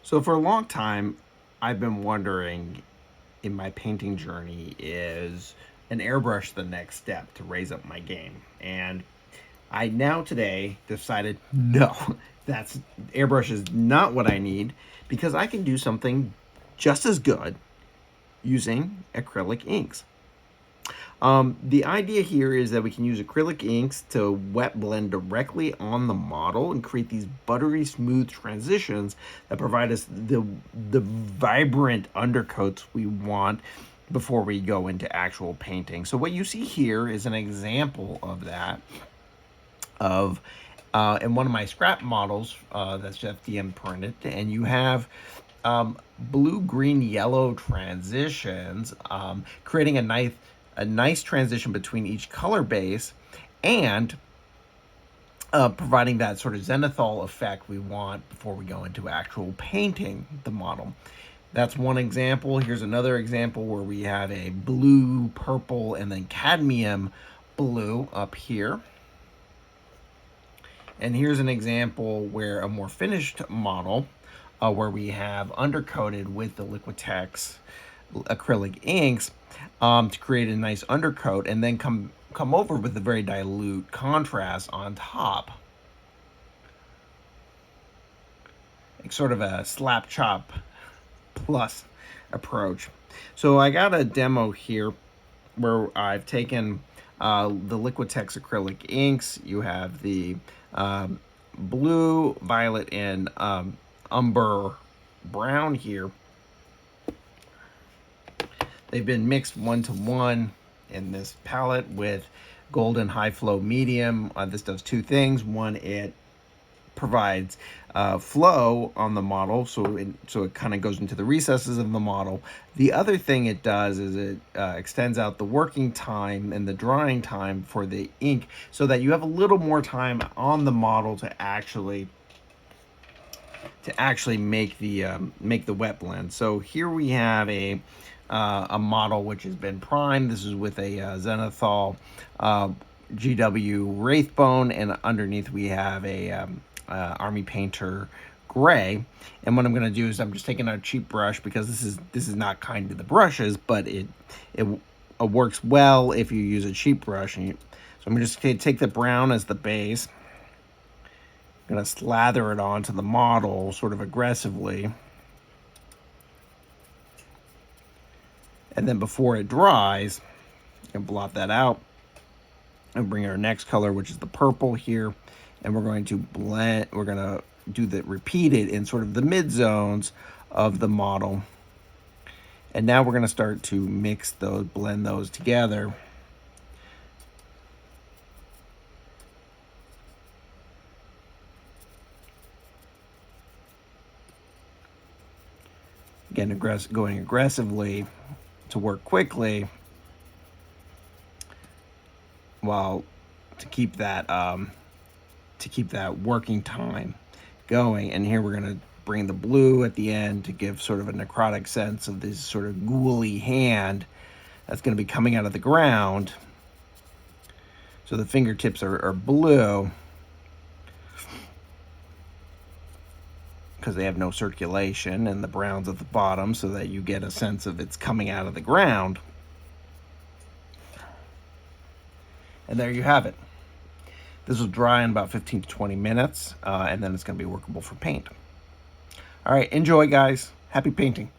So for a long time, I've been wondering in my painting journey, is an airbrush the next step to raise up my game? And I now today decided no, that's airbrush is not what I need, because I can do something just as good using acrylic inks. The idea here is that we can use acrylic inks to wet blend directly on the model and create these buttery smooth transitions that provide us the vibrant undercoats we want before we go into actual painting. So what you see here is an example of that, in one of my scrap models that's FDM printed, and you have blue, green, yellow transitions, creating a nice transition between each color base, and providing that sort of zenithal effect we want before we go into actual painting the model. That's one example. Here's another example where we have a blue, purple, and then cadmium blue up here. And here's an example where a more finished model, where we have undercoated with the Liquitex acrylic inks to create a nice undercoat, and then come over with a very dilute contrast on top. Like sort of a slap chop plus approach. So I got a demo here where I've taken the Liquitex acrylic inks. You have the blue, violet, and umber brown here. They've been mixed 1-to-1 in this palette with golden high flow medium. This does two things. One, it provides flow on the model, so it kind of goes into the recesses of the model. The other thing it does is it extends out the working time and the drying time for the ink, so that you have a little more time on the model to actually make the wet blend. So here we have a model which has been primed. This is with a zenithal GW Wraithbone, and underneath we have a Army Painter gray. And what I'm going to do is I'm just taking a cheap brush, because this is not kind to the brushes, but it works well if you use a cheap brush. So I'm just going to take the brown as the base. I'm going to slather it onto the model sort of aggressively. And then before it dries, you can blot that out and bring our next color, which is the purple here. And we're going to blend, we're going to repeat it in sort of the mid zones of the model. And now we're going to start to blend those together. Again, going aggressively to work quickly, while to keep that working time going. And here we're going to bring the blue at the end to give sort of a necrotic sense of this sort of ghouly hand that's going to be coming out of the ground. So the fingertips are blue because they have no circulation, and the brown's at the bottom, so that you get a sense of it's coming out of the ground. And there you have it. This will dry in about 15 to 20 minutes, and then it's going to be workable for paint. All right, enjoy, guys. Happy painting.